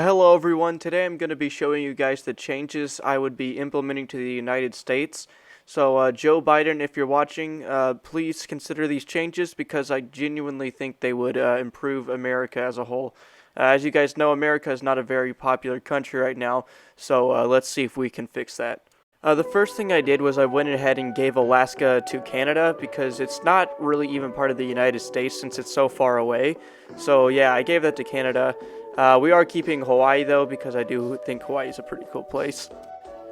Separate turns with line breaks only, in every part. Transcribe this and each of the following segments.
Hello everyone, today I'm going to be showing you guys the changes I would be implementing to the United States. So Joe Biden, if you're watching, please consider these changes because I genuinely think they would improve America as a whole. As you guys know, America is not a very popular country right now, so let's see if we can fix that. The first thing I did was I went ahead and gave Alaska to Canada because it's not really even part of the United States since it's so far away. So yeah, I gave that to Canada. We are keeping Hawaii though because I do think Hawaii is a pretty cool place.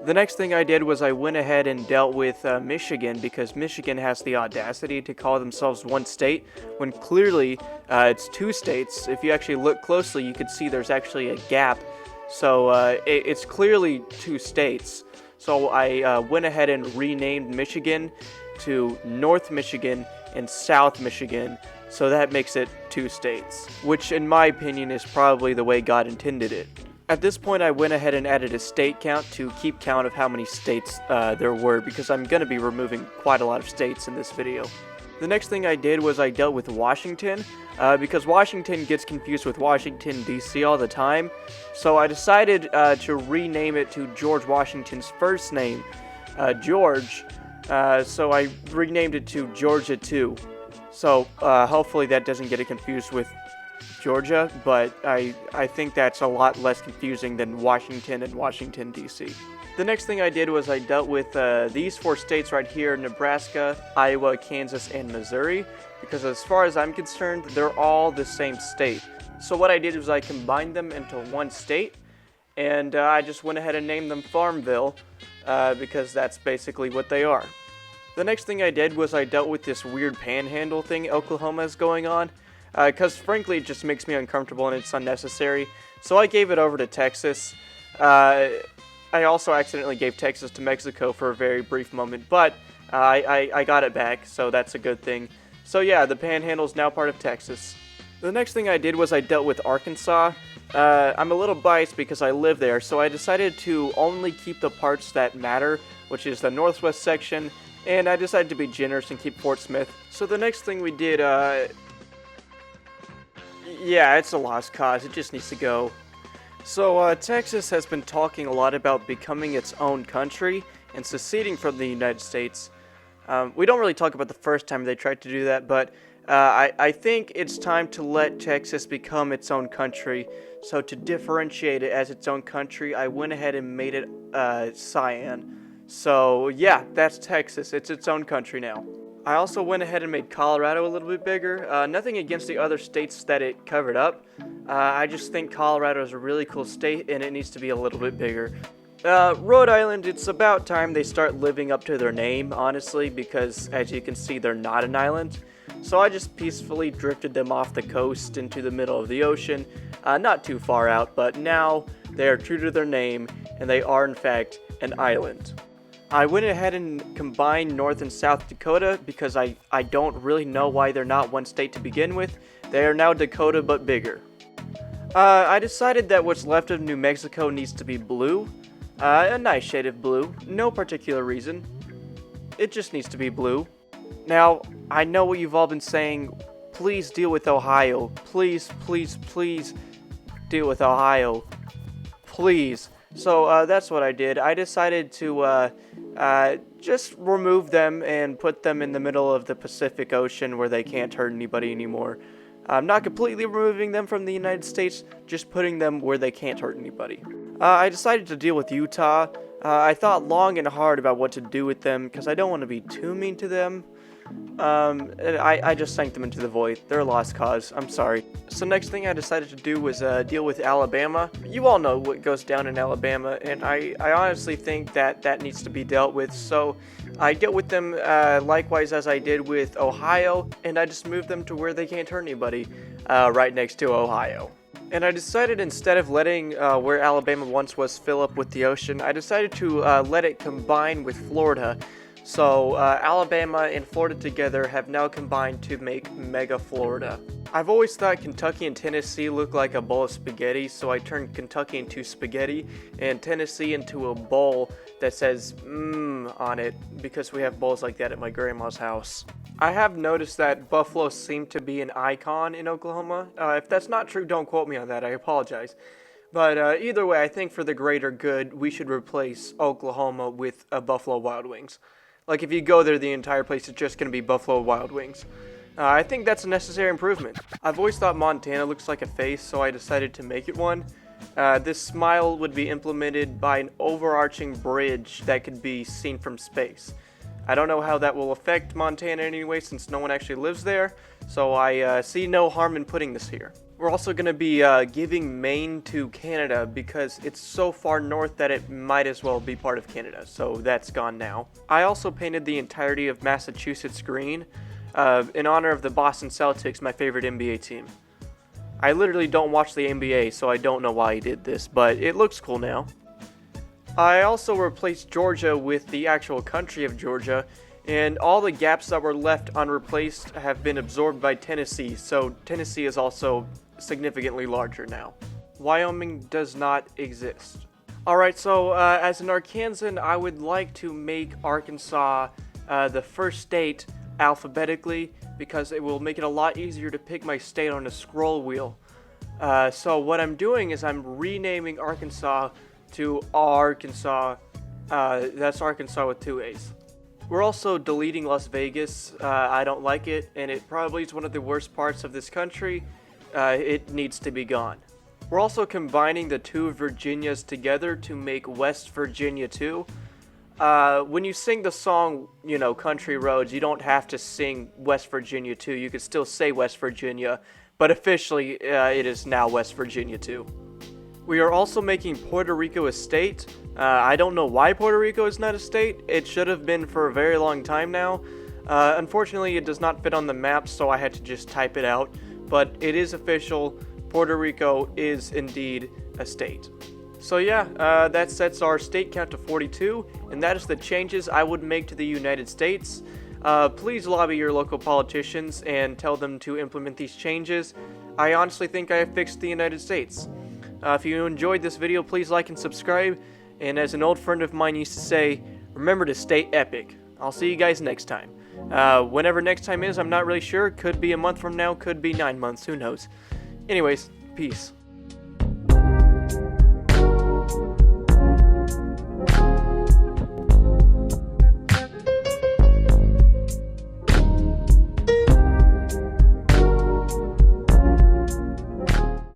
The next thing I did was I went ahead and dealt with Michigan because Michigan has the audacity to call themselves one state when clearly it's two states. If you actually look closely, you can see there's actually a gap. So it's clearly two states. So I went ahead and renamed Michigan to North Michigan and South Michigan. So that makes it two states, which in my opinion is probably the way God intended it. At this point, I went ahead and added a state count to keep count of how many states there were because I'm going to be removing quite a lot of states in this video. The next thing I did was I dealt with Washington because Washington gets confused with Washington, D.C. all the time. So I decided to rename it to George Washington's first name, George. So I renamed it to Georgia 2. So hopefully that doesn't get it confused with Georgia, but I think that's a lot less confusing than Washington and Washington, D.C. The next thing I did was I dealt with these four states right here, Nebraska, Iowa, Kansas, and Missouri, because as far as I'm concerned, they're all the same state. So what I did was I combined them into one state, and I just went ahead and named them Farmville, because that's basically what they are. The next thing I did was I dealt with this weird panhandle thing Oklahoma is going on, because frankly it just makes me uncomfortable and it's unnecessary. So I gave it over to Texas. I also accidentally gave Texas to Mexico for a very brief moment, but I got it back, so that's a good thing. So yeah, the panhandle is now part of Texas. The next thing I did was I dealt with Arkansas. I'm a little biased because I live there, so I decided to only keep the parts that matter, which is the northwest section, and I decided to be generous and keep Fort Smith. So the next thing we did, yeah, it's a lost cause. It just needs to go. So Texas has been talking a lot about becoming its own country and seceding from the United States. We don't really talk about the first time they tried to do that, but I think it's time to let Texas become its own country. So to differentiate it as its own country, I went ahead and made it cyan. So yeah, that's Texas. It's its own country now. I also went ahead and made Colorado a little bit bigger. Nothing against the other states that it covered up. I just think Colorado is a really cool state and it needs to be a little bit bigger. Rhode Island, it's about time they start living up to their name, honestly, because as you can see, they're not an island. So I just peacefully drifted them off the coast into the middle of the ocean. Not too far out, but now they are true to their name and they are in fact an island. I went ahead and combined North and South Dakota because I don't really know why they're not one state to begin with. They are now Dakota but bigger. I decided that what's left of New Mexico needs to be blue. A nice shade of blue. No particular reason. It just needs to be blue. Now, I know what you've all been saying. Please deal with Ohio. Please, please, please deal with Ohio. Please. So that's what I did. I decided to just remove them and put them in the middle of the Pacific Ocean where they can't hurt anybody anymore. I'm not completely removing them from the United States, just putting them where they can't hurt anybody. I decided to deal with Utah. I thought long and hard about what to do with them because I don't want to be too mean to them. I just sank them into the void. They're a lost cause. I'm sorry. So next thing I decided to do was deal with Alabama. You all know what goes down in Alabama, and I honestly think that needs to be dealt with. So I dealt with them likewise as I did with Ohio, and I just moved them to where they can't hurt anybody, right next to Ohio. And I decided instead of letting where Alabama once was fill up with the ocean, I decided to let it combine with Florida. So Alabama and Florida together have now combined to make Mega Florida. I've always thought Kentucky and Tennessee look like a bowl of spaghetti, so I turned Kentucky into spaghetti and Tennessee into a bowl that says on it because we have bowls like that at my grandma's house. I have noticed that buffalo seem to be an icon in Oklahoma. If that's not true, don't quote me on that. I apologize. But either way, I think for the greater good, we should replace Oklahoma with Buffalo Wild Wings. Like, if you go there, the entire place is just going to be Buffalo Wild Wings. I think that's a necessary improvement. I've always thought Montana looks like a face, so I decided to make it one. This smile would be implemented by an overarching bridge that could be seen from space. I don't know how that will affect Montana anyway, since no one actually lives there, so I see no harm in putting this here. We're also going to be giving Maine to Canada because it's so far north that it might as well be part of Canada, so that's gone now. I also painted the entirety of Massachusetts green in honor of the Boston Celtics, my favorite NBA team. I literally don't watch the NBA, so I don't know why he did this, but it looks cool now. I also replaced Georgia with the actual country of Georgia, and all the gaps that were left unreplaced have been absorbed by Tennessee, so Tennessee is also significantly larger now. Wyoming does not exist. Alright, so as an Arkansan, I would like to make Arkansas the first state alphabetically because it will make it a lot easier to pick my state on a scroll wheel. So what I'm doing is I'm renaming Arkansas to Arkansas. That's Arkansas with 2 A's. We're also deleting Las Vegas. I don't like it, and it probably is one of the worst parts of this country. It needs to be gone. We're also combining the 2 Virginias together to make West Virginia 2. When you sing the song, you know, Country Roads, you don't have to sing West Virginia 2. You could still say West Virginia, but officially it is now West Virginia 2. We are also making Puerto Rico a state. I don't know why Puerto Rico is not a state. It should have been for a very long time now. Unfortunately, it does not fit on the map, so I had to just type it out. But it is official. Puerto Rico is indeed a state. So yeah, that sets our state count to 42, and that is the changes I would make to the United States. Please lobby your local politicians and tell them to implement these changes. I honestly think I have fixed the United States. If you enjoyed this video, please like and subscribe. And as an old friend of mine used to say, remember to stay epic. I'll see you guys next time. Whenever next time is, I'm not really sure. Could be a month from now, could be 9 months, who knows. Anyways, peace.